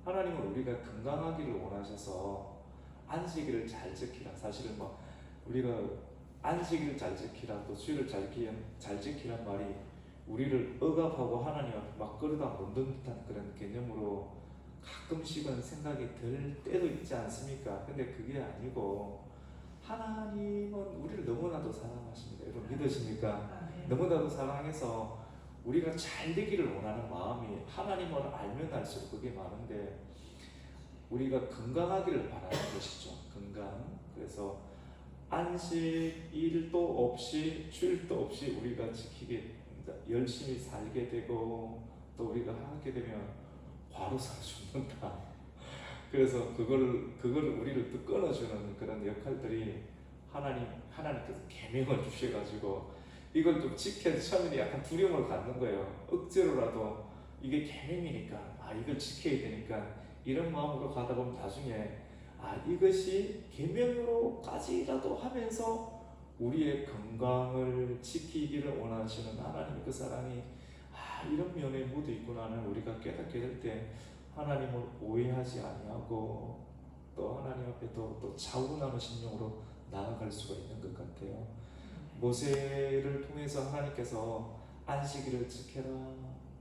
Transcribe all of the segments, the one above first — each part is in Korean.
하나님은 우리가 건강하기를 원하셔서 안식일을 잘 지키라. 사실은 뭐 우리가 안식일을 잘 지키라, 또 주일을 잘 지키란 말이 우리를 억압하고 하나님 앞에 막 끌어다 놓는 듯한 그런 개념으로 가끔씩은 생각이 들 때도 있지 않습니까? 근데 그게 아니고 하나님은 우리를 너무나도 사랑하십니다. 여러분 믿으십니까? 너무나도 사랑해서 우리가 잘 되기를 원하는 마음이 하나님을 알면 알수록 그게 많은데 우리가 건강하기를 바라는 것이죠. 건강. 그래서 안식일도 없이 주일도 없이 우리가 지키게 열심히 살게 되고 또 우리가 하게 되면 과로사 죽는다. 그래서 그걸 우리를 또 끊어주는 그런 역할들이 하나님께서 계명을 주셔가지고 이걸 좀 지켜야 처음에는 약간 두려움을 갖는 거예요. 억지로라도 이게 계명이니까 이걸 지켜야 되니까 이런 마음으로 가다 보면 나중에 이것이 계명으로까지라도 하면서 우리의 건강을 지키기를 원하시는 하나님의 그 사랑이 이런 면에 묻어 있구나는 우리가 깨닫게 될 때 하나님을 오해하지 아니하고 또 하나님 앞에 또 차분함의 심령으로 나아갈 수가 있는 것 같아요. 모세를 통해서 하나님께서 안식일을 지켜라,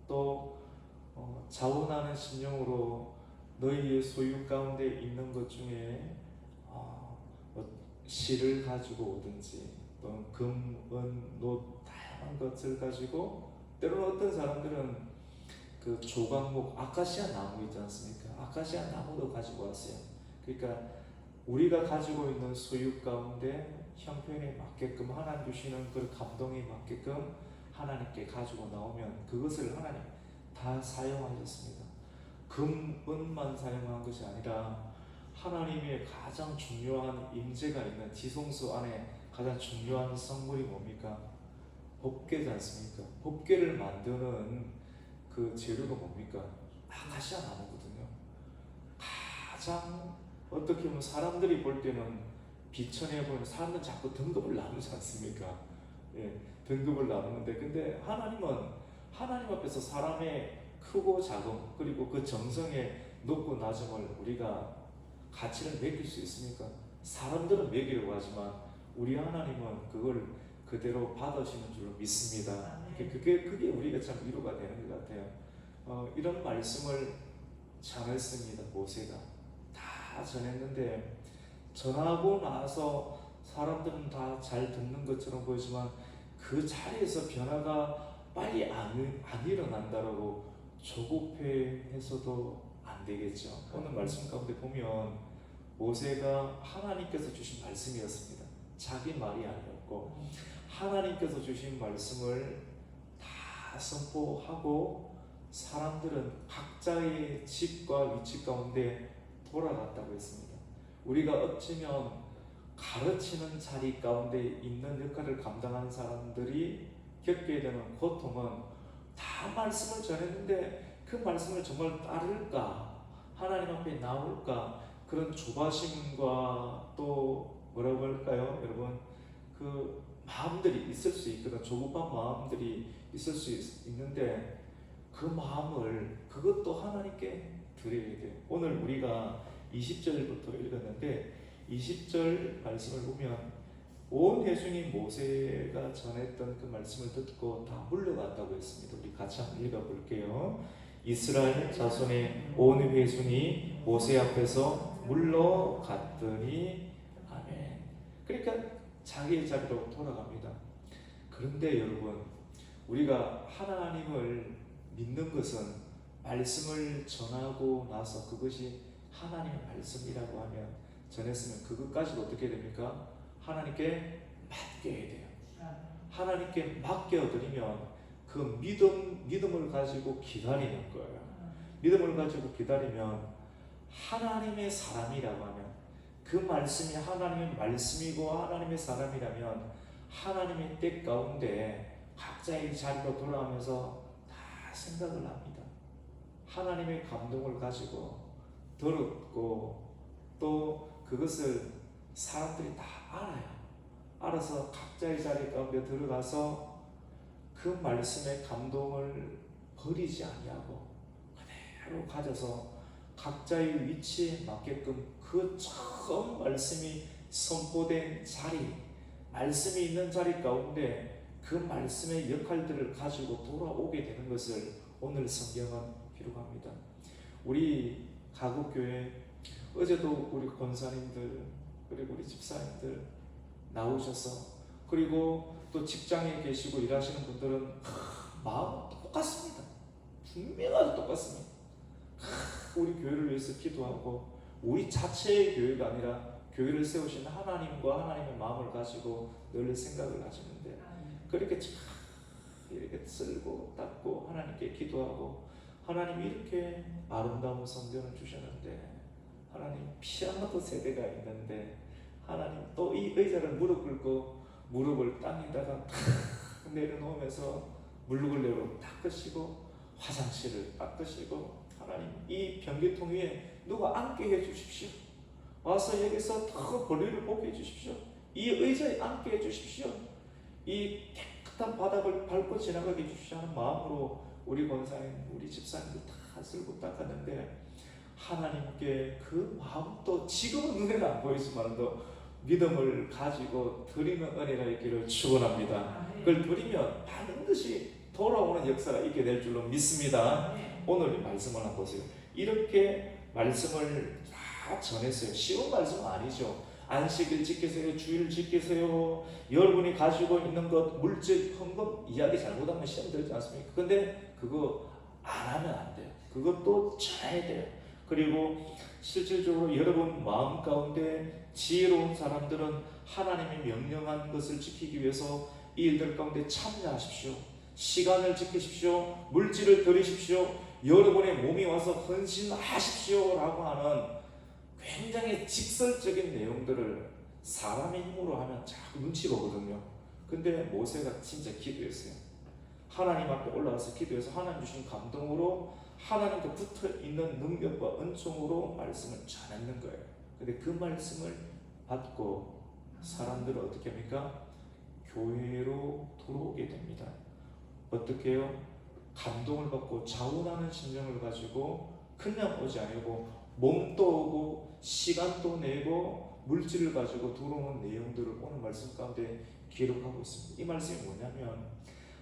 또 자원하는 심령으로 너희의 소유 가운데 있는 것 중에 실을 가지고 오든지 또는 금, 은, 노 다양한 것을 가지고 때로는 어떤 사람들은 그 조각목 아카시아 나무 있지 않습니까? 아카시아 나무도 가지고 왔어요. 그러니까 우리가 가지고 있는 소유 가운데 형편에 맞게끔 하나님 주시는 그 감동에 맞게끔 하나님께 가지고 나오면 그것을 하나님 다 사용하셨습니다. 금, 은만 사용한 것이 아니라 하나님의 가장 중요한 임재가 있는 지성소 안에 가장 중요한 성물이 뭡니까? 법궤지 않습니까? 법궤를 만드는 그 재료가 뭡니까? 아카시아 나무거든요. 가장 어떻게 보면 사람들이 볼 때는 비천해 보이는 사람들은 자꾸 등급을 나누지 않습니까? 예, 등급을 나누는데 근데 하나님은 하나님 앞에서 사람의 크고 작음 그리고 그 정성의 높고 낮음을 우리가 가치를 매길 수 있습니까? 사람들은 매기려고 하지만 우리 하나님은 그걸 그대로 받으시는 줄로 믿습니다. 그게 우리가 참 위로가 되는 것 같아요. 이런 말씀을 전했습니다. 모세가 다 전했는데 전하고 나서 사람들은 다 잘 듣는 것처럼 보이지만 그 자리에서 변화가 빨리 안 일어난다라고 조급해해서도 안 되겠죠. 오늘 말씀 가운데 보면 모세가 하나님께서 주신 말씀이었습니다. 자기 말이 아니었고 하나님께서 주신 말씀을 다 선포하고 사람들은 각자의 집과 위치 가운데 돌아갔다고 했습니다. 우리가 어쩌면 가르치는 자리 가운데 있는 역할을 감당하는 사람들이 겪게 되는 고통은 다 말씀을 전했는데 그 말씀을 정말 따를까? 하나님 앞에 나올까? 그런 조바심과 또 뭐라고 할까요? 여러분 그 마음들이 있을 수 있거든. 조급한 마음들이 있을 수 있는데 그 마음을 그것도 하나님께 드려야 돼요. 오늘 우리가 20절부터 읽었는데 20절 말씀을 보면 온 회중이 모세가 전했던 그 말씀을 듣고 다 물러갔다고 했습니다. 우리 같이 한번 읽어볼게요. 이스라엘 자손의 온 회중이 모세 앞에서 물러갔더니 아멘. 그러니까 자기의 자리로 돌아갑니다. 그런데 여러분 우리가 하나님을 믿는 것은 말씀을 전하고 나서 그것이 하나님의 말씀이라고 하면 전했으면 그것까지도 어떻게 됩니까? 하나님께 맡겨야 돼요. 하나님께 맡겨드리면 그 믿음을 가지고 기다리는 거예요. 믿음을 가지고 기다리면 하나님의 사람이라고 하면 그 말씀이 하나님의 말씀이고 하나님의 사람이라면 하나님의 때 가운데 각자의 자리로 돌아가면서 다 생각을 합니다. 하나님의 감동을 가지고 들었고 또 그것을 사람들이 다 알아요. 알아서 각자의 자리 가운데 들어가서 그 말씀의 감동을 버리지 아니하고 그대로 가져서 각자의 위치에 맞게끔 그 처음 말씀이 선포된 자리, 말씀이 있는 자리 가운데 그 말씀의 역할들을 가지고 돌아오게 되는 것을 오늘 성경은 기록합니다. 우리 가곡교회 어제도 우리 권사님들 그리고 우리 집사님들 나오셔서, 그리고 또 직장에 계시고 일하시는 분들은 마음은 똑같습니다. 분명하게 똑같습니다. 우리 교회를 위해서 기도하고, 우리 자체의 교회가 아니라 교회를 세우신 하나님과 하나님의 마음을 가지고 늘 생각을 하시는데, 그렇게 참 이렇게 쓸고 닦고 하나님께 기도하고, 하나님이 이렇게 아름다운 성전을 주셨는데, 하나님 피아노도 세대가 있는데 하나님 또 이 의자를 무릎 꿇고 무릎을 땅에다가 탁 내려놓으면서 물룩을 내려 닦으시고, 화장실을 닦으시고, 하나님 이 변기통 위에 누가 앉게 해주십시오. 와서 여기서 더 볼일을 보게 해주십시오. 이 의자에 앉게 해주십시오. 이 깨끗한 바닥을 밟고 지나가게 해주십시오 하는 마음으로 우리 권사님, 우리 집사님들 다 쓸고 닦았는데, 하나님께 그 마음도 지금은 눈에는 안 보이지만도 믿음을 가지고 드리는 은혜가 있기를 축원합니다. 그걸 드리면 반드시 돌아오는 역사가 있게 될 줄로 믿습니다. 오늘 말씀을 한번 보세요. 이렇게 말씀을 다 전했어요. 쉬운 말씀은 아니죠. 안식일 지키세요, 주일 지키세요, 여러분이 가지고 있는 것, 물질, 헌금 이야기 잘못하면 시험 들지 않습니까? 근데 그거 안 하면 안 돼요. 그것도 전해야 돼요. 그리고 실질적으로 여러분 마음 가운데 지혜로운 사람들은 하나님이 명령한 것을 지키기 위해서 이 일들 가운데 참여하십시오. 시간을 지키십시오. 물질을 드리십시오. 여러분의 몸이 와서 헌신하십시오 라고 하는 굉장히 직설적인 내용들을 사람의 힘으로 하면 자꾸 눈치 보거든요. 근데 모세가 진짜 기도했어요. 하나님 앞에 올라와서 기도해서 하나님 주신 감동으로 하나님께 붙어있는 능력과 은총으로 말씀을 전하는 거예요. 근데 그 말씀을 받고 사람들은 어떻게 합니까? 교회로 들어오게 됩니다. 어떻게 해요? 감동을 받고 자원하는 심령을 가지고 그냥 오지 아니고 몸도 오고 시간도 내고 물질을 가지고 들어오는 내용들을 오늘 말씀 가운데 기록하고 있습니다. 이 말씀이 뭐냐면,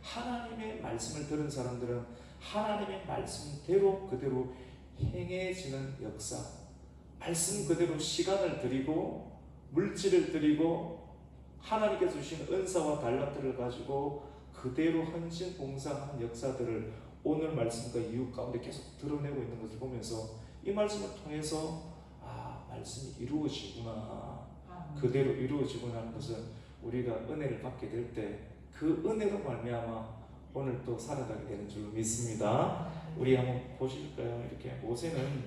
하나님의 말씀을 들은 사람들은 하나님의 말씀대로 그대로 행해지는 역사, 말씀 그대로 시간을 드리고 물질을 드리고 하나님께서 주신 은사와 달란트를 가지고 그대로 헌신 봉사하는 역사들을 오늘 말씀과 이유 가운데 계속 드러내고 있는 것을 보면서 이 말씀을 통해서 말씀이 이루어지구나, 그대로 이루어지구나 하는 것은 우리가 은혜를 받게 될 때 그 은혜로 말미암아 오늘 또 살아가게 되는 줄 믿습니다. 우리 한번 보실까요? 이렇게 모세는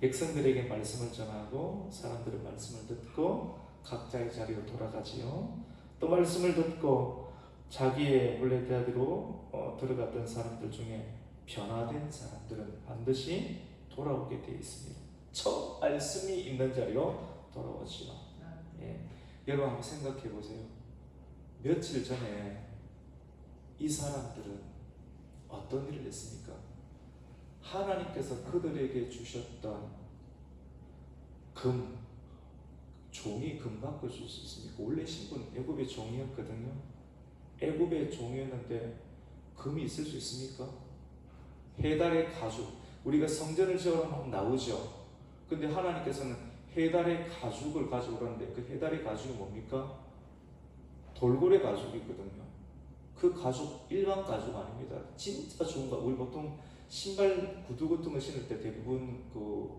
백성들에게 말씀을 전하고 사람들은 말씀을 듣고 각자의 자리로 돌아가지요. 또 말씀을 듣고 자기의 원래 대하대로 들어갔던 사람들 중에 변화된 사람들은 반드시 돌아오게 되어 있습니다. 첫 말씀이 있는 자리로 돌아오지요. 예. 여러분 한번 생각해 보세요. 며칠 전에 이 사람들은 어떤 일을 했습니까? 하나님께서 그들에게 주셨던 금, 종이 금 갖고 줄 수 있습니까? 원래 신분 애굽의 종이었거든요. 애굽의 종이었는데 금이 있을 수 있습니까? 해달의 가죽, 우리가 성전을 지으면 나오죠. 근데 하나님께서는 해달의 가죽을 가져오라는데 그 해달의 가죽이 뭡니까? 돌고래 가죽이거든요. 그 가죽 일반 가죽 아닙니다. 진짜 좋은 거. 우리 보통 신발 구두 같은 거 신을 때 대부분 그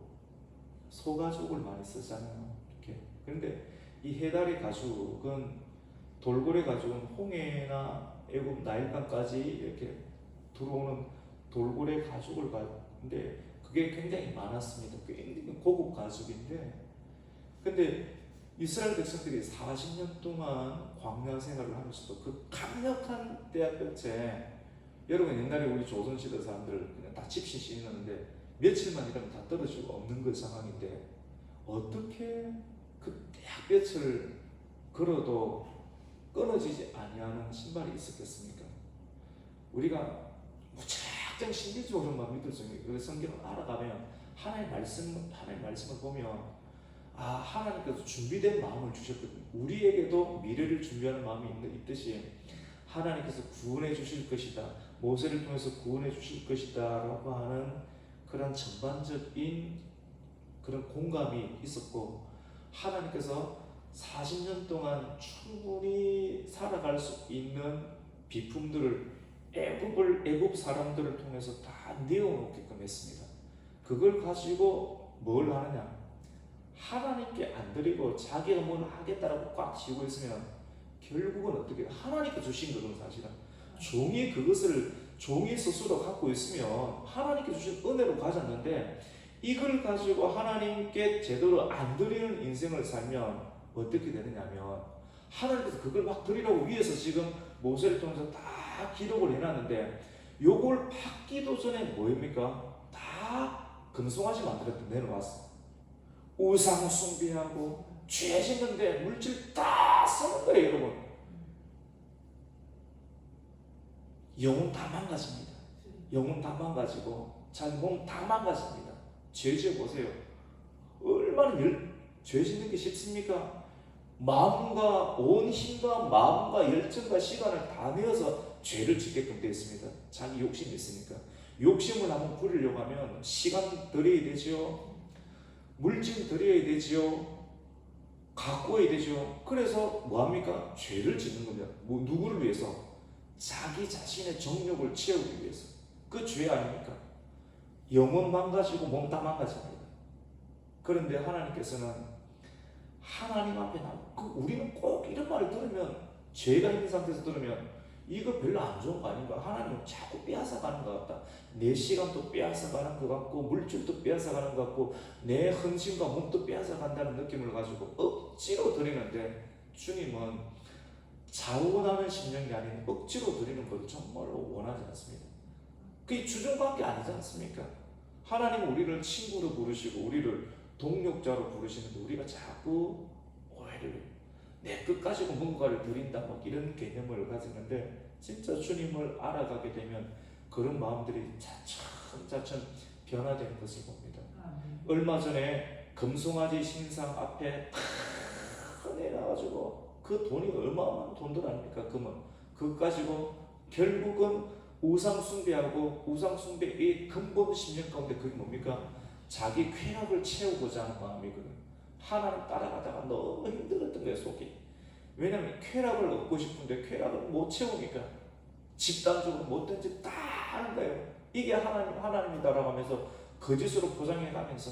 소가죽을 많이 쓰잖아요. 이렇게. 그런데 이 해달의 가죽은, 돌고래 가죽은 홍해나 애굽 나일강까지 이렇게 들어오는 돌고래 가죽을 가는데 그게 굉장히 많았습니다. 굉장히 고급 가죽인데, 근데 이스라엘 백성들이 40년 동안 광야 생활을 하면서도 그 강력한 때야 끝에, 여러분 옛날에 우리 조선시대 사람들 그냥 다 집신 신었는데 며칠만 일하면 다 떨어지고 없는 그 상황인데 어떻게 그 대학볕을 걸어도 끊어지지 아니하는 신발이 있었겠습니까? 우리가 무척 확정 신비적으로만 믿을 정도예요. 그래서 성경을 알아가면 하나님의 말씀을 보면 하나님께서 준비된 마음을 주셨거든요. 우리에게도 미래를 준비하는 마음이 있듯이 하나님께서 구원해 주실 것이다, 모세를 통해서 구원해 주실 것이다 라고 하는 그런 전반적인 그런 공감이 있었고, 하나님께서 40년 동안 충분히 살아갈 수 있는 비품들을 애굽 사람들을 통해서 다 내어놓게끔 했습니다. 그걸 가지고 뭘 하느냐, 하나님께 안 드리고 자기가 뭘 하겠다라고 꽉 쥐고 있으면 결국은 어떻게 하나님께 주신 거는 사실은 종이 스스로 갖고 있으면 하나님께 주신 은혜로 가졌는데, 이걸 가지고 하나님께 제대로 안 드리는 인생을 살면 어떻게 되느냐면, 하나님께서 그걸 막 드리라고 위해서 지금 모세를 통해서 다 기록을 해놨는데, 요걸 받기도 전에 뭐입니까? 다 금송아지 만들었던 내놓았어. 우상 숭배하고 죄 짓는데 물질 다 쓰는 거예요, 여러분. 영혼 다 망가집니다. 영혼 다 망가지고 자기 몸 다 망가집니다. 죄 지어보세요. 얼마나 죄 짓는 게 쉽습니까? 마음과 온 힘과 마음과 열정과 시간을 다 내어서 죄를 짓게끔 되어 있습니다. 자기 욕심이 있으니까. 욕심을 한번 부리려고 하면 시간 들여야 되죠, 물질 들여야 되죠, 가꿔야 되죠. 그래서 뭐합니까? 죄를 짓는 겁니다. 누구를 위해서? 자기 자신의 정욕을 채우기 위해서. 그 죄 아닙니까? 영혼 망가지고 몸 다 망가집니다. 그런데 하나님께서는 하나님 앞에 우리는 꼭 이런 말을 들으면, 죄가 있는 상태에서 들으면 이거 별로 안 좋은 거 아닌가? 하나님은 자꾸 빼앗아가는 것 같다. 내 시간도 빼앗아가는 것 같고, 물질도 빼앗아가는 것 같고, 내 헌신과 몸도 빼앗아간다는 느낌을 가지고 억지로 드리는데, 주님은 자원하는 심령이 아닌 억지로 드리는 것을 정말로 원하지 않습니다. 그게 주종관계 아니지 않습니까? 하나님은 우리를 친구로 부르시고 우리를 동력자로 부르시는데, 우리가 자꾸 오해를, 내 끝 가지고 뭔가를 드린다 이런 개념을 가지는데, 진짜 주님을 알아가게 되면 그런 마음들이 차츰 변화되는 것을 봅니다. 얼마 전에 금송아지 신상 앞에 큰애 나가지고, 그 돈이 얼마나 돈들 아닙니까? 금은 그거 가지고 결국은 우상 숭배하고, 우상 숭배의 근본 심령 가운데 그게 뭡니까? 자기 쾌락을 채우고자 하는 마음이거든. 하나님 따라가다가 너무 힘들었던 거예요, 속이. 왜냐하면 쾌락을 얻고 싶은데 쾌락을 못 채우니까 집단적으로 뭐든지 다 하는 거예요. 이게 하나님이다라고 하면서 거짓으로 포장해 가면서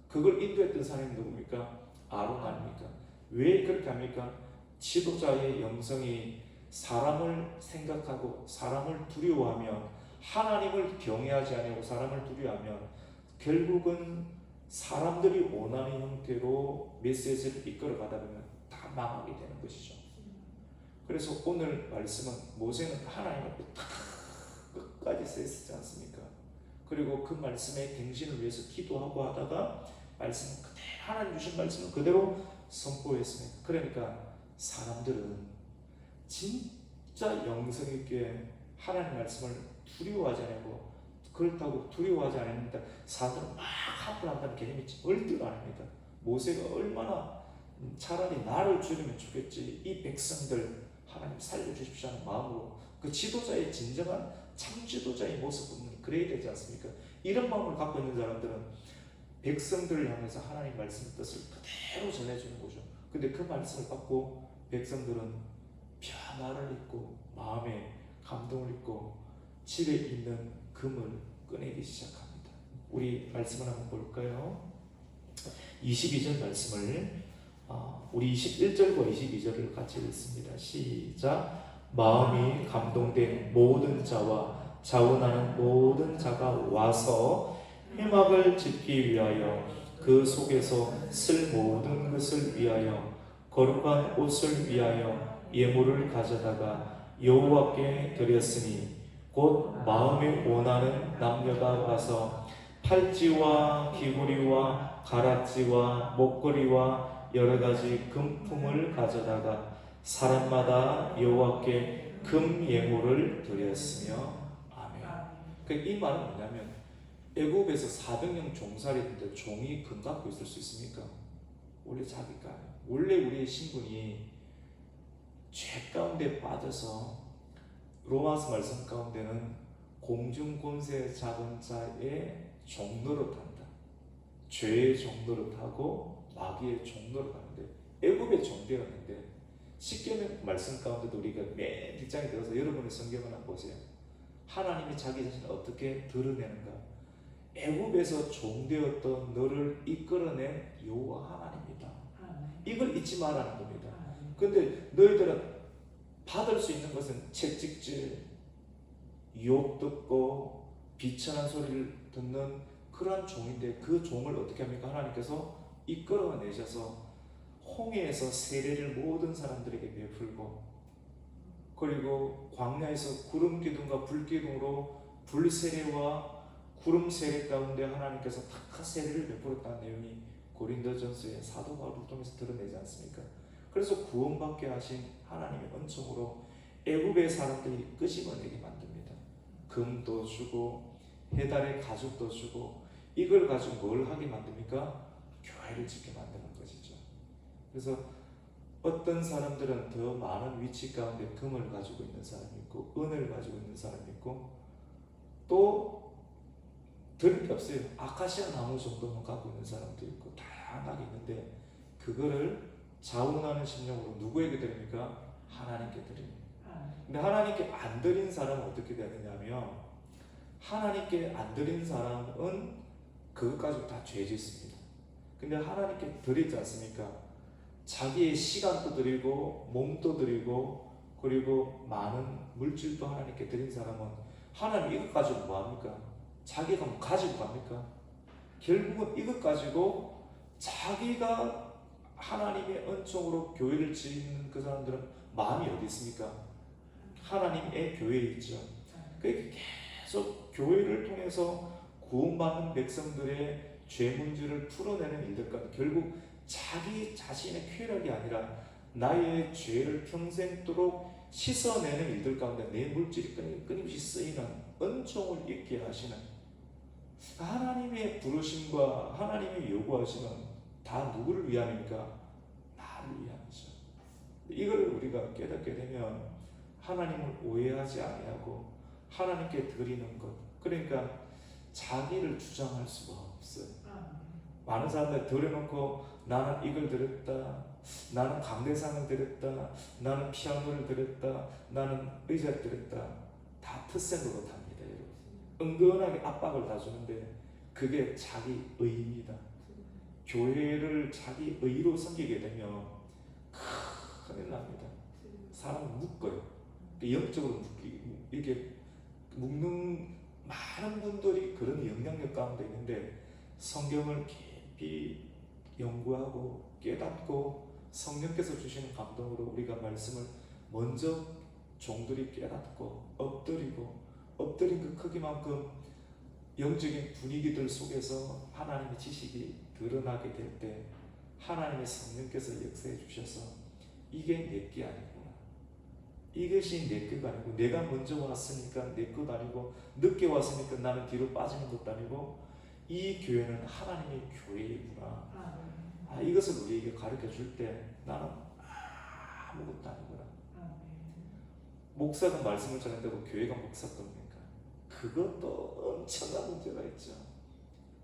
그걸 인도했던 사람이 누굽니까? 아론 아닙니까? 왜 그렇게 합니까? 지도자의 영성이 사람을 생각하고 사람을 두려워하면, 하나님을 경외하지 않고 사람을 두려워하면 결국은 사람들이 원하는 형태로 메시지를 이끌어 가다 보면 다 망하게 되는 것이죠. 그래서 오늘 말씀은 모세는 하나님 앞에 끝까지 서 있었지 않습니까? 그리고 그 말씀의 갱신을 위해서 기도하고 하다가 하나님 주신 말씀을 그대로 선포했습니다. 그러니까 사람들은 진짜 영성 있게 하나님 말씀을 두려워하지 않고, 그렇다고 두려워하지 않는다 사람들은 막 한탄한다는 개념이 절대로 아닙니다. 모세가 얼마나 차라리 나를 죽이면 죽겠지, 이 백성들 하나님 살려주십시오 하는 마음으로, 그 지도자의 진정한 참 지도자의 모습은 그래야 되지 않습니까? 이런 마음을 갖고 있는 사람들은 백성들을 향해서 하나님 말씀의 뜻을 그대로 전해주는 거죠. 근데 그 말씀을 받고 백성들은 변화를 입고 마음에 감동을 입고 집에 있는 금을 꺼내기 시작합니다. 우리 말씀을 한번 볼까요? 22절 말씀을 우리 21절과 22절을 같이 읽습니다. 시작. 마음이 감동된 모든 자와 자원하는 모든 자가 와서 회막을 짓기 위하여 그 속에서 쓸 모든 것을 위하여 거룩한 옷을 위하여 예물을 가져다가 여호와께 드렸으니, 곧 마음이 원하는 남녀가 와서 팔찌와 귀고리와 가락지와 목걸이와 여러 가지 금품을 가져다가 사람마다 여호와께 금 예물을 드렸으며. 아멘. 이 말은 뭐냐면 애굽에서 400년 종살이 했는데 종이 금 갖고 있을 수 있습니까? 원래 자기가 원래 우리의 신분이 죄 가운데 빠져서 로마서 말씀 가운데는 공중 권세 잡은 자의 종노릇한다. 죄의 종노릇하고 마귀의 종노릇하는데 애굽의 종되었는데 십계명 말씀 가운데도 우리가 맨 뒷장에 들어서 여러분의 성경을 한번 보세요. 하나님이 자기 자신을 어떻게 드러내는가? 애굽에서 종되었던 너를 이끌어낸 여호와 하나님이다. 이걸 잊지 말라는 겁니다. 근데 너희들은 받을 수 있는 것은 채찍질, 유혹 듣고 비천한 소리를 듣는 그러한 종인데 그 종을 어떻게 합니까? 하나님께서 이끌어내셔서 홍해에서 세례를 모든 사람들에게 베풀고 그리고 광야에서 구름 기둥과 불 기둥으로 불 세례와 구름 세례 가운데 하나님께서 다 세례를 베풀었다는 내용이 고린도전서의 사도 바울을 통해서 드러내지 않습니까? 그래서 구원받게 하신 하나님의 은총으로 애굽의 사람들이 끄집어내게 만듭니다. 금도 주고 해달의 가죽도 주고 이걸 가지고 뭘 하게 만듭니까? 교회를 짓게 만드는 것이죠. 그래서 어떤 사람들은 더 많은 위치 가운데 금을 가지고 있는 사람이 있고 은을 가지고 있는 사람이 있고 또 들을 게 없어요. 아카시아 나무 정도만 갖고 있는 사람도 있고 다양하게 있는데 그거를 자원하는 심령으로 누구에게 드립니까? 하나님께 드립니다. 근데 하나님께 안 드린 사람은 어떻게 되느냐면 하나님께 안 드린 사람은 그것 가지고 다 죄 짓습니다. 근데 하나님께 드리지 않습니까? 자기의 시간도 드리고 몸도 드리고 그리고 많은 물질도 하나님께 드린 사람은 하나님 이것 가지고 뭐합니까? 자기가 뭐 가지고 갑니까? 결국은 이것 가지고 자기가 하나님의 은총으로 교회를 지는 그 사람들은 마음이 어디 있습니까? 하나님의 교회에 있죠. 그러니까 계속 교회를 통해서 구원받는 백성들의 죄 문제를 풀어내는 일들과 결국 자기 자신의 쾌락이 아니라 나의 죄를 평생도록 씻어내는 일들 가운데 내 물질이 끊임없이 쓰이는 은총을 잊게 하시는 하나님의 부르심과 하나님의 요구하시는 다 누구를 위함입니까? 나를 위함이죠. 이걸 우리가 깨닫게 되면 하나님을 오해하지 아니하고 하나님께 드리는 것 그러니까 자기를 주장할 수가 없어요. 많은 사람들 들여놓고 나는 이걸 드렸다 나는 강대상을 드렸다 나는 피아노를 드렸다 나는 의자를 드렸다 다 특색으로 답니다. 여러분 은근하게 압박을 다 주는데 그게 자기 의입니다. 교회를 자기 의로 섬기게 되면 큰일 납니다. 사람은 묶어요. 영적으로 이게 묶는 많은 분들이 그런 영향력 가운데 있는데 성경을 깊이 연구하고 깨닫고 성령께서 주시는 감동으로 우리가 말씀을 먼저 종들이 깨닫고 엎드린 그 크기만큼 영적인 분위기들 속에서 하나님의 지식이 드러나게 될 때 하나님의 성령께서 역사해 주셔서 이게 내게 아니구나 이것이 내 것이 아니고 내가 먼저 왔으니까 내 것 아니고 늦게 왔으니까 나는 뒤로 빠지는 것도 아니고 이 교회는 하나님의 교회이구나 이것을 우리에게 가르쳐 줄 때 나는 아무것도 아니구나 목사가 말씀을 전한다고 교회가 목사 겁니까? 그것도 엄청난 문제가 있죠.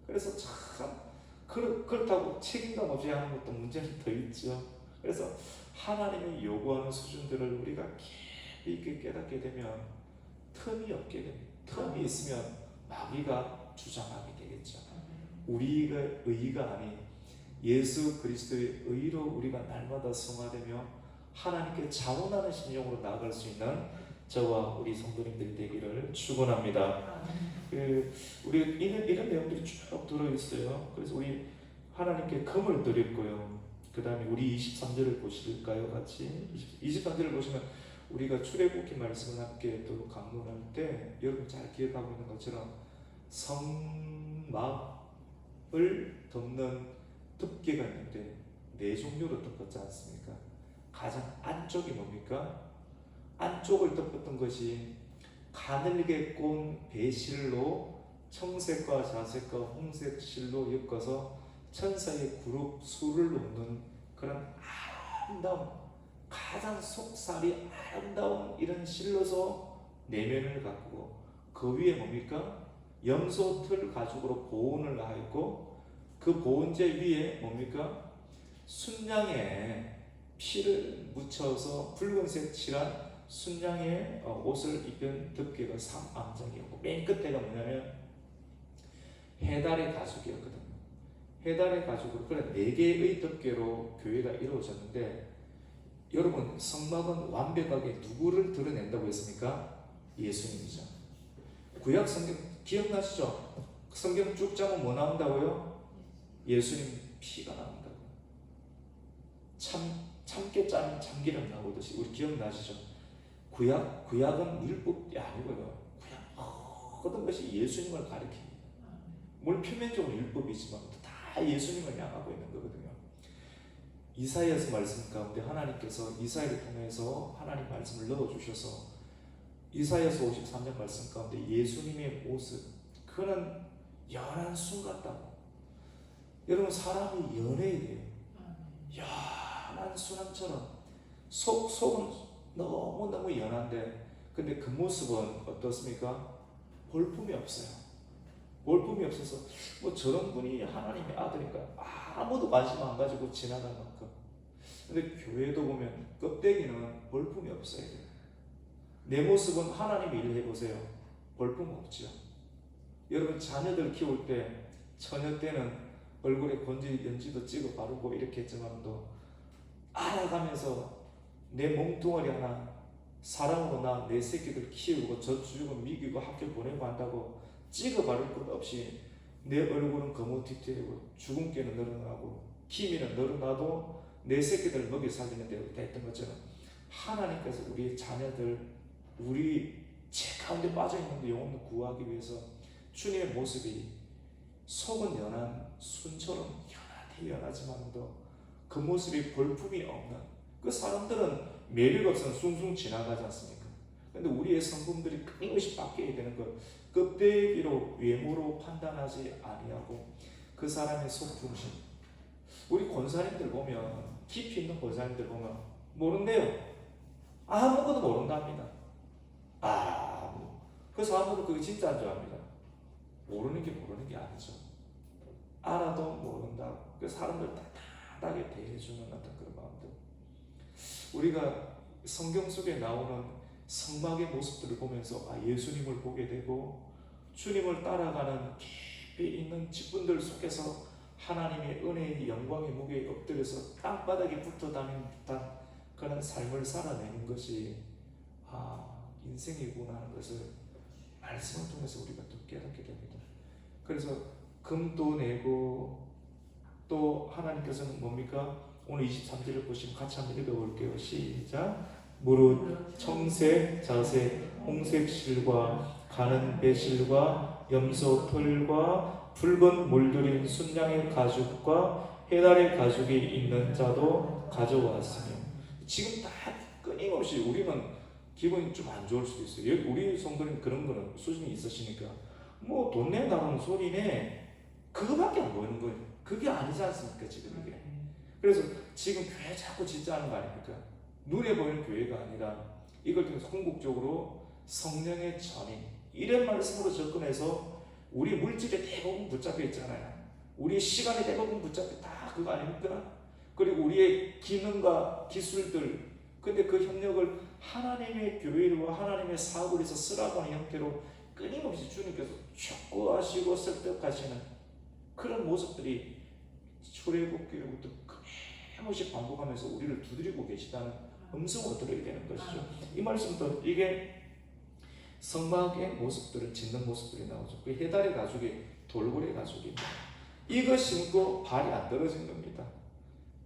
그래서 참 그렇다고 책임감 없이 하는 것도 문제는 더 있죠. 그래서 하나님이 요구하는 수준들을 우리가 깊이 있게 깨닫게 되면 틈이 없게 됩니다. 틈이 있으면 마귀가 주장하게 되겠죠. 우리가 의가 아닌 예수 그리스도의 의로 우리가 날마다 성화되며 하나님께 자원하는 심령으로 나아갈 수 있는 저와 우리 성도님들이 되기를 축원합니다. 우리 이런 내용들이 쭉 들어있어요. 그래서 우리 하나님께 금을 드렸고요. 그 다음에 우리 23절을 보실까요? 같이 23절을 보시면 우리가 출애굽기 말씀을 함께 또 강론할 때 여러분 잘 기억하고 있는 것처럼 성막을 덮는 덮개가 있는데 네 종류로 덮었지 않습니까? 가장 안쪽이 뭡니까? 안쪽을 덮었던 것이 가늘게 꼰 배실로 청색과 자색과 홍색 실로 엮어서 천사의 그룹 수를 놓는 그런 아름다운, 가장 속살이 아름다운 이런 실로서 내면을 가꾸고, 그 위에 뭡니까? 염소틀 가죽으로 보온을 하였고, 그 보온재 위에 뭡니까? 순양의 피를 묻혀서 붉은색 칠한 순양의 옷을 입은 덮개가 삼암장이었고, 맨 끝에가 뭐냐면 해달의 가죽이었거든요. 해달의 가죽으로, 그래 4개의 덮개로 교회가 이루어졌는데, 여러분 성막은 완벽하게 누구를 드러낸다고 했습니까? 예수님이죠. 구약 성경 기억나시죠? 성경 쭉 짜면 뭐 나온다고요? 예수님 피가 나온다고. 참깨 짜면 참기름 나오듯이, 우리 기억나시죠? 구약은 율법이 아니고요. 구약 모든 것이 예수님을 가리킵니다. 물론 표면적으로 율법이지만 다 예수님을 향하고 있는 거거든요. 이사야서 말씀 가운데 하나님께서 이사야를 통해서 하나님 말씀을 넣어주셔서 이사야서 53장 말씀 가운데 예수님의 모습, 그는 연한 순 같다고. 여러분 사람이 연해야 돼요. 연한 순함처럼 속은 너무너무 연한데, 근데 그 모습은 어떻습니까? 볼품이 없어요. 볼품이 없어서 뭐 저런 분이 하나님의 아들인가 아무도 관심 안 가지고 지나갈 만큼. 근데 교회도 보면 껍데기는 볼품이 없어야 돼요. 내 모습은 하나님의 일을 해보세요. 볼품 없죠. 여러분 자녀들 키울 때, 처녀 때는 얼굴에 연지도 찍어 바르고 이렇게 했지만도, 알아가면서 내 몸뚱아리 하나 사랑으로 나 내 새끼들 키우고 젖주고 미기고 학교 보내고 한다고 찍어 바를 것 없이 내 얼굴은 거무튀튀하고 주근깨는 늘어나고 기미는 늘어나도 내 새끼들 먹여 살리는 데 됐던 것처럼, 하나님께서 우리의 자녀들, 우리 죄 가운데 빠져있는 영혼을 구하기 위해서 주님의 모습이 속은 연한 순처럼 연하지만도 그 모습이 볼품이 없는, 그 사람들은 매력 없으면 숭숭 지나가지 않습니까? 근데 우리의 성품들이 끊임없이 바뀌어야 되는 것, 껍데기로 외모로 판단하지 아니하고 그 사람의 속중심. 우리 권사님들 보면, 깊이 있는 권사님들 보면 모른대요. 아무것도 모른답니다. 그 사람들은 그게 진짜 안 좋아합니다. 모르는 게 아니죠. 알아도 모른다. 그 사람들 따뜻하게 대해주는 어떤 그런 마음들. 우리가 성경 속에 나오는 성막의 모습들을 보면서 예수님을 보게 되고, 주님을 따라가는 깊이 있는 직분들 속에서 하나님의 은혜의 영광의 무게에 엎드려서 땅바닥에 붙어 다니는 듯한 그런 삶을 살아내는 것이 인생이구나 하는 것을 말씀을 통해서 우리가 또 깨닫게 됩니다. 그래서 금도 내고, 또 하나님께서는 뭡니까? 오늘 23절을 보시면 같이 한번 읽어볼게요. 시작. 무릇 청색, 자색, 홍색 실과 가는 배실과 염소 털과 붉은 물들인 순양의 가죽과 해달의 가죽이 있는 자도 가져왔으며. 지금 다 끊임없이, 우리는 기분이 좀 안 좋을 수도 있어요. 우리 성도님 그런 거는 수준이 있으시니까 뭐 돈 내 나오는 소리네, 그거밖에 안 보이는 거예요. 그게 아니지 않습니까 지금 이게. 그래서 지금 교회 자꾸 짓자는 거 아닙니까? 눈에 보이는 교회가 아니라 이걸 통해서 궁극적으로 성령의 전이, 이런 말씀으로 접근해서 우리 물질에 대부분 붙잡혀 있잖아요. 우리 시간에 대부분 붙잡혀, 다 그거 아닙니까? 그리고 우리의 기능과 기술들, 근데 그 협력을 하나님의 교회와 하나님의 사업을 해서 쓰라고 하는 형태로 끊임없이 주님께서 촉구하시고 설득하시는 그런 모습들이 출애굽기로부터 끊임없이 반복하면서 우리를 두드리고 계시다는 음성을 들어야 되는 것이죠. 이 말씀도, 이게 성막의 모습들을 짓는 모습들이 나오죠. 그 해달의 가죽이 돌고래 가죽입니다. 이거 신고 발이 안 떨어진 겁니다.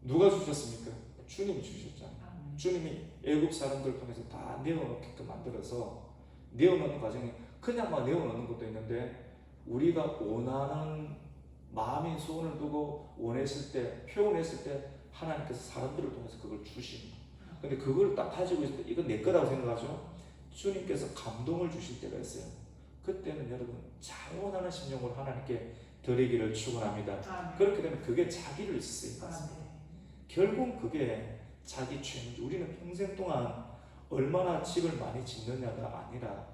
누가 주셨습니까? 주님이 주셨잖아요. 주님이 애굽 사람들 통해서 다 내어놓게끔 만들어서, 내어놓는 과정이 그냥만 내어놓는 것도 있는데, 우리가 원하는 마음의 소원을 두고 원했을 때, 표현했을 때 하나님께서 사람들을 통해서 그걸 주시는 거예요. 근데 그걸 딱 가지고 있을 때 이건 내 거라고 생각하죠. 주님께서 감동을 주실 때가 있어요. 그때는 여러분 자원하는 심령으로 하나님께 드리기를 축원합니다. 그렇게 되면 그게 자기를 쓰임받습니다. 결국 그게 자기 죄. 우리는 평생 동안 얼마나 집을 많이 짓느냐가 아니라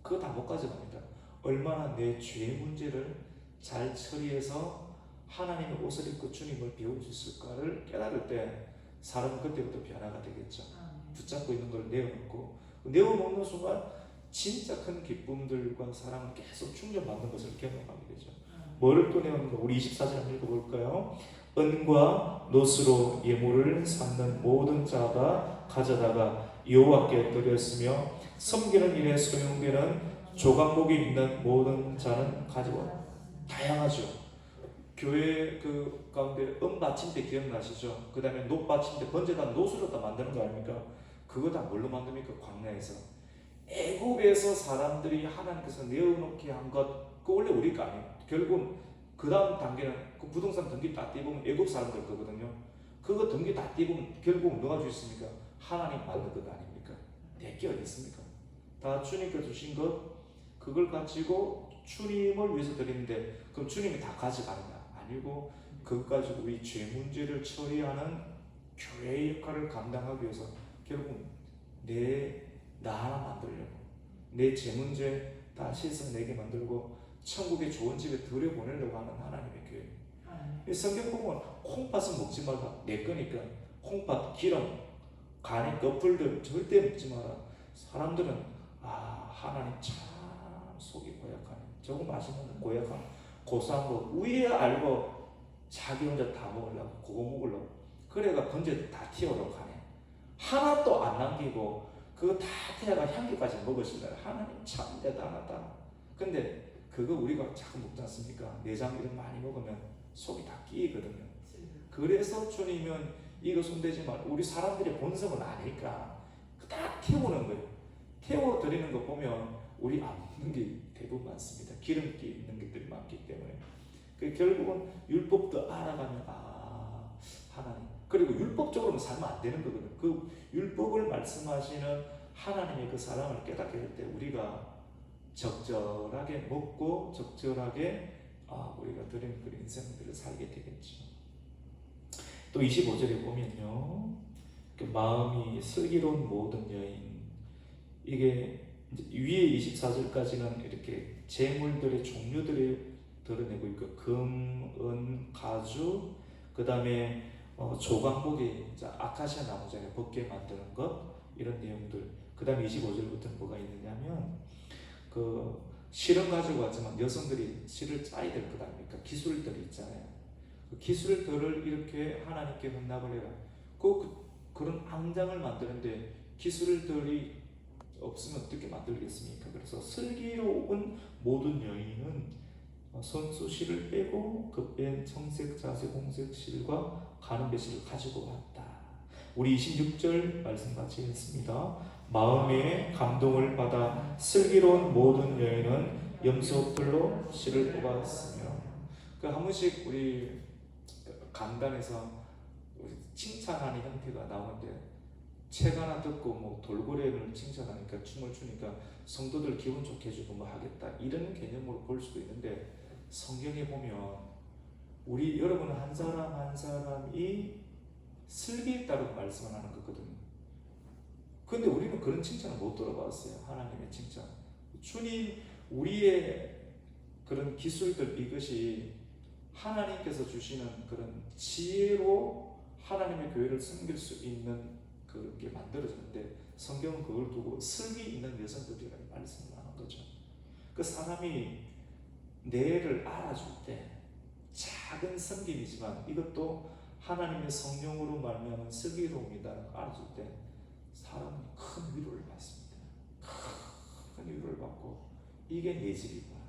그거 다 못 가져갑니다. 얼마나 내 죄 문제를 잘 처리해서 하나님의 옷을 입고 주님을 배울 수 있을까를 깨달을 때 사람은 그때부터 변화가 되겠죠. 붙잡고 있는 걸 내어놓고 내어놓는 순간 진짜 큰 기쁨들과 사랑을 계속 충전받는 것을 경험하게 되죠. 뭐를 또 내어놓는 거? 우리 24절 한번 읽어볼까요? 은과 노스로 예물을 삼는 모든 자가 가져다가 여호와께 드렸으며 섬기는 일에 소용되는 조각목이 있는 모든 자는 가지고. 다양하죠. 교회 그 가운데 받침대 기억나시죠? 그 다음에 높 받침대 번제단 노수로 다 만드는 거 아닙니까? 그거 다 뭘로 만듭니까? 광야에서. 애굽에서 사람들이 하나님께서 내어놓게 한 것, 그 원래 우리 거 아니에요. 결국은 그 다음 단계는 그 부동산 등기 다 떼보면 애굽 사람들 거거든요. 그거 등기 다 떼보면 결국은 누가 주셨습니까? 하나님 만든 것 아닙니까? 내게 어디 있습니까? 다 주님께서 주신 것, 그걸 가지고 주님을 위해서 드리는데 그럼 주님이 다 가져가느냐? 아니고 그것 가지고 우리 죄 문제를 처리하는 교회의 역할을 감당하기 위해서 결국 나 하나 만들려고 내 죄 문제 다 씻어내게 만들고 천국의 좋은 집에 들여보내려고 하는 하나님의 교회. 성경 보면 콩팥은 먹지 말라. 내 거니까 콩팥, 기름, 간의 거풀들 절대 먹지 마라. 사람들은 하나님 참 속이 고약하네. 저거 맛있는 고약한 고소한 거 위에 알고 자기 혼자 다 먹으려고 그거 먹으려고 그래가 번제 다 튀어오려고 하네. 하나도 안 남기고 그거 다 태아가 향기까지 먹으시려고. 하나님 참 대단하다. 근데 그거 우리가 자꾸 먹지 않습니까? 내장 이런 많이 먹으면 속이 다 끼거든요. 그래서 주님은 이거 손대지 말. 우리 사람들의 본성은 아니까 딱 태우는 거예요. 태워드리는 거 보면 우리 안 먹는 게 대부분 많습니다. 기름기 있는 것들이 많기 때문에. 결국은 율법도 알아가면 하나님. 그리고 율법적으로는 살면 안 되는 거거든요. 그 율법을 말씀하시는 하나님의 그 사랑을 깨닫게 될 때 우리가 적절하게 먹고 적절하게 우리가 드리는 그 인생들을 살게 되겠죠. 또 25절에 보면요, 그 마음이 슬기로운 모든 여인, 이게 위에 24절까지는 이렇게 재물들의 종류들을 드러내고 있고 금, 은, 가주, 그 다음에 조각목이 아카시아 나무장에 벗게 만드는 것, 이런 내용들. 그 다음에 25절부터 뭐가 있느냐면 그 실은 가지고 왔지만 여성들이 실을 짜야 될 것 아닙니까? 기술들이 있잖아요. 그 기술들을 이렇게 하나님께 헌납을 해라. 그런 앙장을 만드는데 기술들이 없으면 어떻게 만들겠습니까? 그래서 슬기로운 모든 여인은 선수 실을 빼고 그 뺀 청색, 자색, 홍색 실과 가는 실을 가지고 왔다. 우리 26절 말씀 같이 했습니다. 마음의 감동을 받아 슬기로운 모든 여인은 염소풀로 실을 뽑았으며. 한 번씩 우리 강단에서 칭찬하는 형태가 나오는데 책 하나 듣고 뭐 돌고래를 칭찬하니까 춤을 추니까 성도들 기분 좋게 해주고 뭐 하겠다 이런 개념으로 볼 수도 있는데 성경에 보면 우리 여러분 한 사람 한 사람이 슬기 있다고 말씀을 하는 거거든요. 근데 우리는 그런 칭찬을 못 들어봤어요. 하나님의 칭찬. 주님 우리의 그런 기술들 이것이 하나님께서 주시는 그런 지혜로 하나님의 교회를 섬길 수 있는 그게 만들어졌는데 성경은 그걸 두고 슬기 있는 여성들이라고 말씀을 하는 거죠. 그 사람이 뇌를 알아줄 때 작은 섬김이지만 이것도 하나님의 성령으로 말미암은 슬기로움이다라고 알아줄 때 사람은 큰 위로를 받습니다. 큰 위로를 받고 이게 내 집이구나.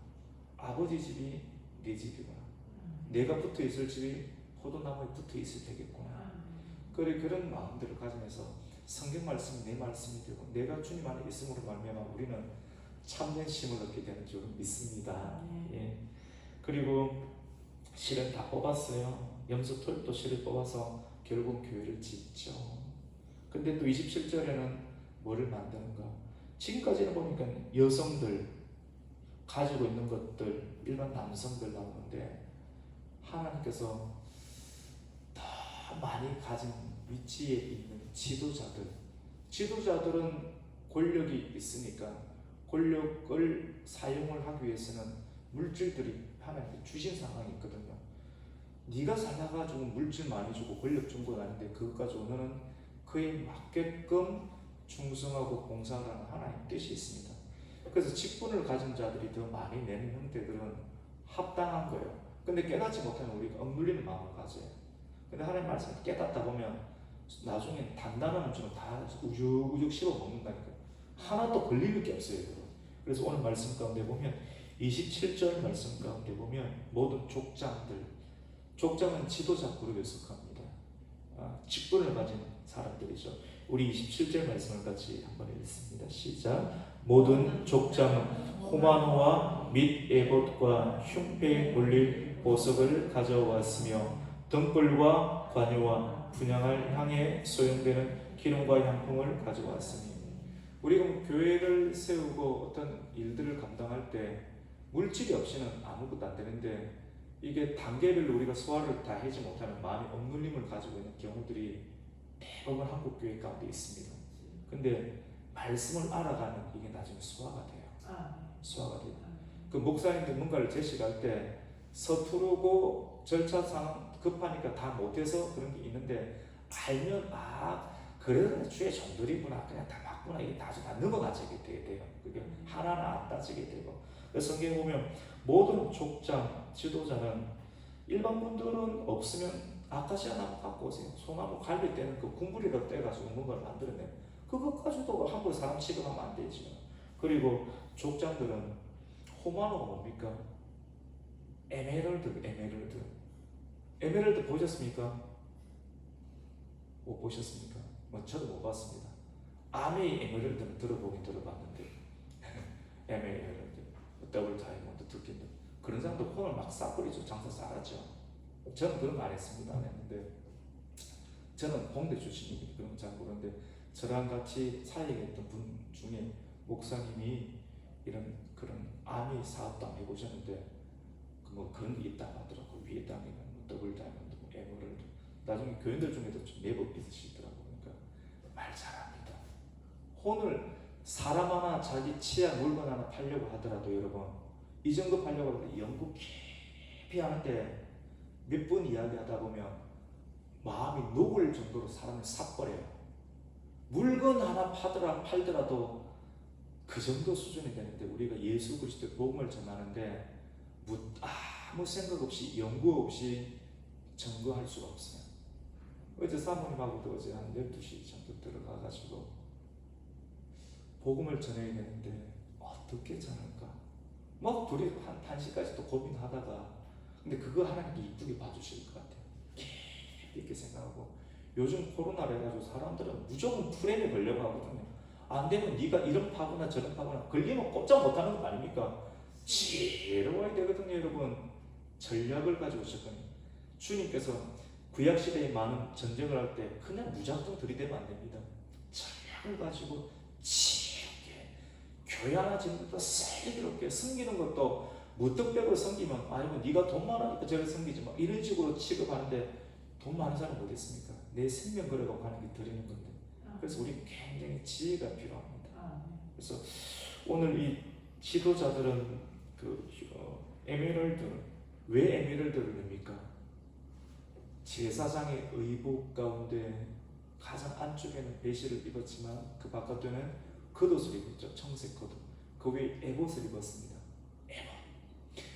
아버지 집이 내 집이구나. 내가 붙어 있을 집이 포도나무에 붙어 있을 테겠구나. 그런 마음들을 가지면서 성경 말씀이 내 말씀이 되고 내가 주님 안에 있음으로 말미암아 우리는 참된 힘을 얻게 되는 줄 믿습니다. 예. 그리고 실은 다 뽑았어요. 염소털도 실을 뽑아서 결국 교회를 짓죠. 근데 또 27절에는 뭐를 만드는가? 지금까지는 보니까 여성들 가지고 있는 것들, 일반 남성들 나오는데 하나님께서 더 많이 가진 위치에 있는 지도자들은 권력이 있으니까 권력을 사용을 하기 위해서는 물질들이 하나님께 주신 상황이 있거든요. 네가 살아가지고 물질 많이 주고 권력 준 건 아닌데 그것 가지고 너는 그에 맞게끔 충성하고 봉사하는 하나님의 뜻이 있습니다. 그래서 직분을 가진 자들이 더 많이 내는 형태들은 합당한 거예요. 근데 깨닫지 못하면 우리가 억눌리는 마음을 가져요. 근데 하나님 말씀을 깨닫다 보면 나중에 단단한 음식은 다 우죽우죽 씹어 먹는다니까요. 하나도 걸리는 게 없어요. 그래서 오늘 말씀 가운데 보면 27절 말씀 가운데 보면 모든 족장은 지도자 그룹에 속합니다. 직분을 가진 사람들이죠. 우리 27절 말씀을 같이 한번 읽습니다. 시작. 모든 족장은 호마노와 및 에봇과 흉패에 올릴 보석을 가져왔으며 등불과 관유와 분향할 향에 소용되는 기름과 향품을 가져왔으니. 우리가 교회를 세우고 어떤 일들을 감당할 때 물질이 없이는 아무것도 안 되는데 이게 단계별로 우리가 소화를 다 하지 못하는 마음의 억눌림을 가지고 있는 경우들이 대부분 한국 교회 가운데 있습니다. 근데 말씀을 알아가면 이게 나중에 소화가 돼요. 소화가 돼요. 그 목사님들 뭔가를 제시할 때 서투르고 절차상 급하니까 다 못해서 그런 게 있는데 알면 그래도 주의 종들이구나 그냥 다 맞구나 이게 다 넘어가지게 돼요. 그게 하나하나 안 따지게 되고. 그래서 성경에 보면 모든 족장 지도자는 일반 분들은 없으면 아카시아 나무 갖고 오세요. 소나무 갈비 때는 그 궁궐이라고 떼가지고 뭔가를 만들어내요. 그것 가지고도 함부로 사람 취급하면 안 되죠. 그리고 족장들은 호마노가 뭡니까? 에메랄드 보셨습니까? 못 보셨습니까? 저도 못 봤습니다. 아메이 에메랄드는 들어보긴 들어봤는데 에메랄드, 더블 다이아몬드 듣긴 그런 사람도 혼을 막 싹버리죠. 장사 싸가죠. 저는 그런 거 안 했습니다. 안 했는데 저는 공대 출신이기 그런 거 잘 모르는데 저랑 같이 사역에 했던 분 중에 목사님이 이런 그런 아미 사업도 안 해보셨는데 뭐 그런 게 있다고 하더라고. 위에 땅에 더블 다이아몬드, 에메랄드. 나중에 교인들 중에도 좀 매복 있으시더라고. 그러니까 말 잘합니다. 혼을 사람 하나 자기 취향 물건 하나 팔려고 하더라도 여러분 이 정도 팔려고 하는데 연구 깊이 하는데 몇 번 이야기하다 보면 마음이 녹을 정도로 사람을 삭버려요. 물건 하나 팔더라도 그 정도 수준이 되는데 우리가 예수 그리스도의 복음을 전하는데 아무 생각 없이 연구 없이 증거할 수가 없어요. 어제 사모님하고도 어제 한 12시 정도 들어가가지고 복음을 전해야 되는데 어떻게 전할까? 막 둘이 한 1시까지 또 고민하다가 근데 그거 하나님께 이쁘게 봐주실 것 같아요. 깊이 있게 생각하고 요즘 코로나를 해가지고 사람들은 무조건 프레임에 걸려고 하거든요. 안 되면 네가 이런 파거나 저런 파거나 걸리면 꼼짝 못하는 거 아닙니까? 지혜로워야 되거든요. 여러분 전략을 가지고 오셨거든요. 주님께서 구약시대에 많은 전쟁을 할 때 그냥 무작정 들이대면 안 됩니다. 전략을 가지고 지혜롭게 교양화지는 것도 슬기롭게 섬기는 것도 무턱대고 섬기면 아이고 네가 돈 많으니까 저를 섬기지 마 이런 식으로 취급하는데 돈 많은 사람 어디 있습니까? 내 생명 걸어가고 하는 게 드리는 건데. 그래서 우리 굉장히 지혜가 필요합니다. 그래서 오늘 이 지도자들은 에메랄드 왜 에메랄드를 냅니까? 제사장의 의복 가운데 가장 안쪽에는 베시를 입었지만 그 바깥에는 겉옷을 입었죠. 청색 겉옷. 그 위에 에봇을 입었습니다.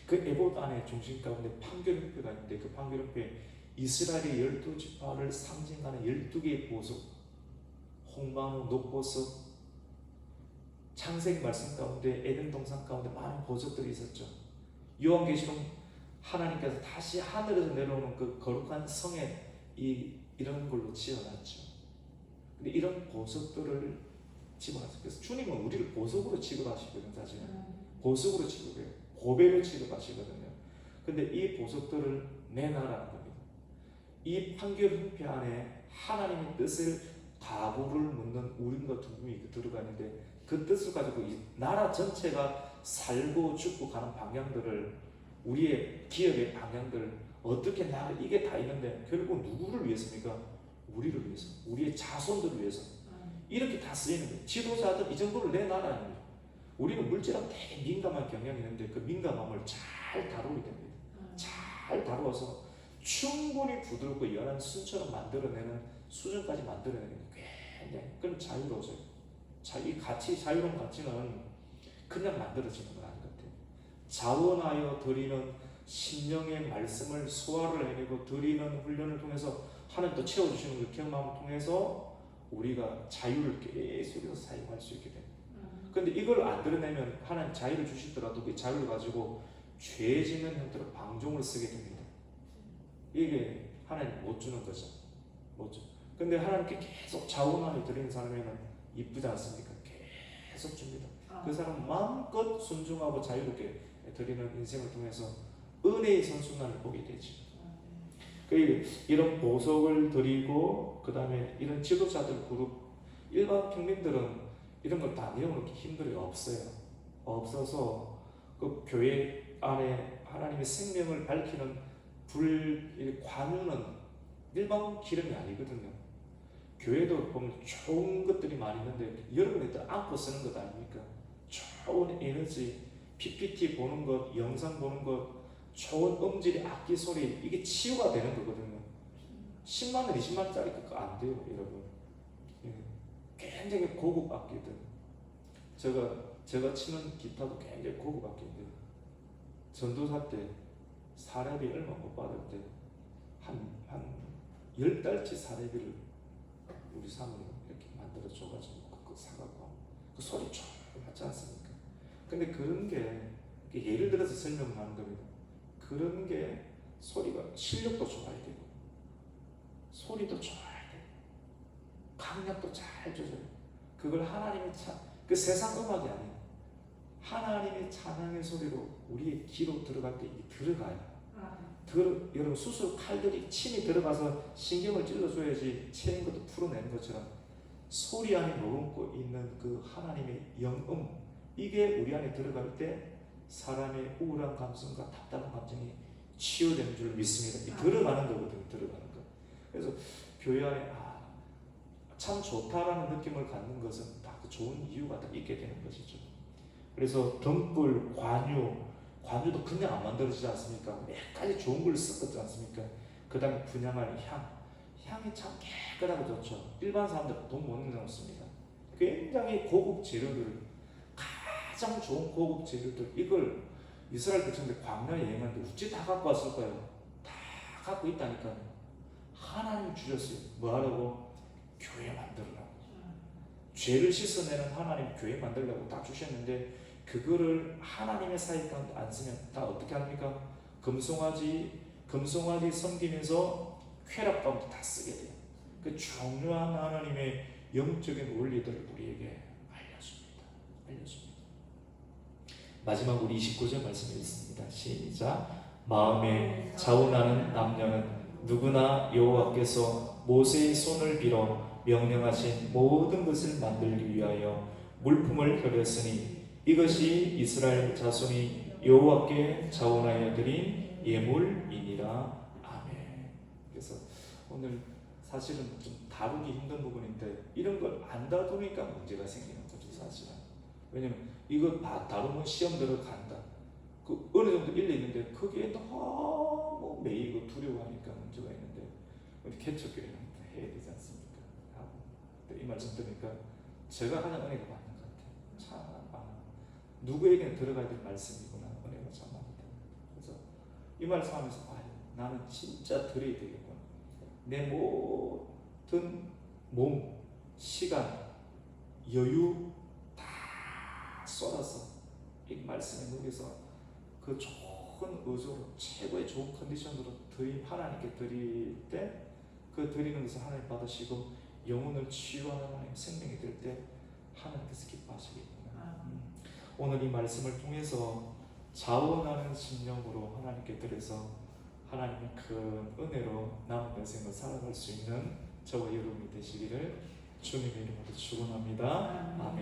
그 에봇 안에 중심 가운데 판결은표가 있는데 그 판결은표에 이스라엘의 12지파를 상징하는 12개의 보석, 홍마노, 녹보석, 창세기 말씀 가운데 에덴 동산 가운데 많은 보석들이 있었죠. 요한계시록 하나님께서 다시 하늘에서 내려오는 그 거룩한 성에 이런 걸로 지어놨죠. 근데 이런 보석들을 집어넣었어요. 그래서 주님은 우리를 보석으로 취급하시거든요. 사실은 보석으로 취급해요. 고배로 취급하시거든요. 근데 이 보석들을 내놔라는 겁니다. 이 판결문표 안에 하나님의 뜻을 가구를 묻는 우림과 둥금이 들어가 있는데 그 뜻을 가지고 이 나라 전체가 살고 죽고 가는 방향들을, 우리의 기업의 방향들 어떻게 나가, 이게 다 있는데 결국 누구를 위해서입니까? 우리를 위해서, 우리의 자손들을 위해서 이렇게 다 쓰이는 거예요. 지도자들 이 정도를 내놔라는 거예요. 우리는 물질하고 되게 민감한 경향이 있는데 그 민감함을 잘 다루게 됩니다. 잘 다루어서 충분히 부드럽고 연한 순처럼 만들어내는 수준까지 만들어내는 게 굉장히, 그럼 자유로워져요. 이 가치, 자유로운 가치는 그냥 만들어지는 건 아닌 것 같아요. 자원하여 드리는 신령의 말씀을 소화를 해내고 드리는 훈련을 통해서 하나님 또 채워주시는 그 경험을 통해서 우리가 자유를 계속해서 사용할 수 있게 됩니다. 근데 이걸 안 드러내면 하나님 자유를 주시더라도 그 자유를 가지고 죄 짓는 형태로 방종을 쓰게 됩니다. 이게 하나님 못 주는 거죠. 못 주. 근데 하나님께 계속 자원하여 드리는 사람에는 이쁘지 않습니까? 계속 줍니다. 그 사람 마음껏 순종하고 자유롭게 드리는 인생을 통해서 은혜의 선순환을 보게 되죠. 이런 보석을 드리고 그 다음에 이런 지도자들 그룹, 일반 평민들은 이런 걸 다 내어놓기 힘들어요. 없어서 그 교회 안에 하나님의 생명을 밝히는 관유는 일반 기름이 아니거든요. 교회도 보면 좋은 것들이 많이 있는데 여러분이 또 안고 쓰는 것 아닙니까? 좋은 에너지, PPT 보는 것, 영상 보는 것, 좋은 음질의 악기 소리, 이게 치유가 되는 거거든요. 10만원, 20만원짜리 그거 안 돼요, 여러분. 굉장히 고급 악기들. 제가 치는 기타도 굉장히 고급 악기인데, 전도사 때 사례비 얼마 못 받을 때 한 10달치 사례비를 우리 사모님 이렇게 만들어줘가지고 그거 사갖고 그 소리 조용하지 않습니까? 근데 그런 게 예를 들어서 설명하는 겁니다. 그런 게 소리가 실력도 좋아야 되고 소리도 좋아야 되고 강약도 잘 조절해요. 그걸 하나님의 그 세상 음악이 아니에요. 하나님의 찬양의 소리로 우리의 귀로 들어갈 때 이게 들어가요. 여러분 수술 칼들이 침이 들어가서 신경을 찔러줘야지 채인 것도 풀어내는 것처럼 소리 안에 머금고 있는 그 하나님의 영음, 이게 우리 안에 들어갈 때 사람의 우울한 감성과 답답한 감정이 치유되는 줄 믿습니다. 들어가는 거거든요. 들어가는 거. 그래서 교회 안에 참 좋다라는 느낌을 갖는 것은 다 그 좋은 이유가 다 있게 되는 것이죠. 그래서 등불, 관유도 그냥 안 만들어지지 않습니까? 몇 가지 좋은 걸 섞었지 않습니까? 그 다음에 분향할 향이 참 깨끗하고 좋죠. 일반 사람들 돈 못 내놓습니다. 굉장히 고급 재료들, 가장 좋은 고급 재료들, 이걸 이스라엘 백성들 광야에 여행하는데 어찌 다 갖고 왔을까요? 다 갖고 있다니까요. 하나님이 주셨어요. 뭐하라고? 교회 만들으라고. 죄를 씻어내는 하나님 교회 만들려고 다 주셨는데 그거를 하나님의 사이 가운데 안 쓰면 다 어떻게 합니까? 금송아지 섬기면서 쾌락 가운데 다 쓰게 돼요. 그 중요한 하나님의 영적인 원리들을 우리에게 알려줍니다. 마지막 우리 29절 말씀이 있습니다. 시작. 마음에 자원하는 남녀는 누구나 여호와께서 모세의 손을 빌어 명령하신 모든 것을 만들기 위하여 물품을 펴렸으니 이것이 이스라엘 자손이 여호와께 자원하여 드린 예물이니라. 아멘. 그래서 오늘 사실은 좀 다루기 힘든 부분인데 이런 걸 안 다루니까 문제가 생기는 거죠, 사실은. 왜냐면 이거 다루면 시험 들어간다. 그 어느 정도 일리 있는데 그게 너무 매이고 두려워하니까 문제가 있는데 우리 개척교회는 해야 되지 않습니까? 하고 이 말씀 들으니까 제가 가장 은혜가 많은 것 같아요. 참 누구에게는 들어가야 될 말씀이구나. 은혜가 참 많다. 그래서 이 말씀하면서 나는 진짜 드려야 되겠구나. 내 모든 몸, 시간, 여유 다 쏟아서 이 말씀에 녹여서 그 좋은 의도로 최고의 좋은 컨디션으로 하나님께 드릴 때 그 드리는 것을 하나님 받으시고 영혼을 치유하는 하나님 생명이 될 때 하나님께서 기뻐하시겠구나. 오늘 이 말씀을 통해서 자원하는 심령으로 하나님께 드려서 하나님의 큰 은혜로 남은 인생을 살아갈 수 있는 저와 여러분이 되시기를 주님의 이름으로 축원합니다. 아멘.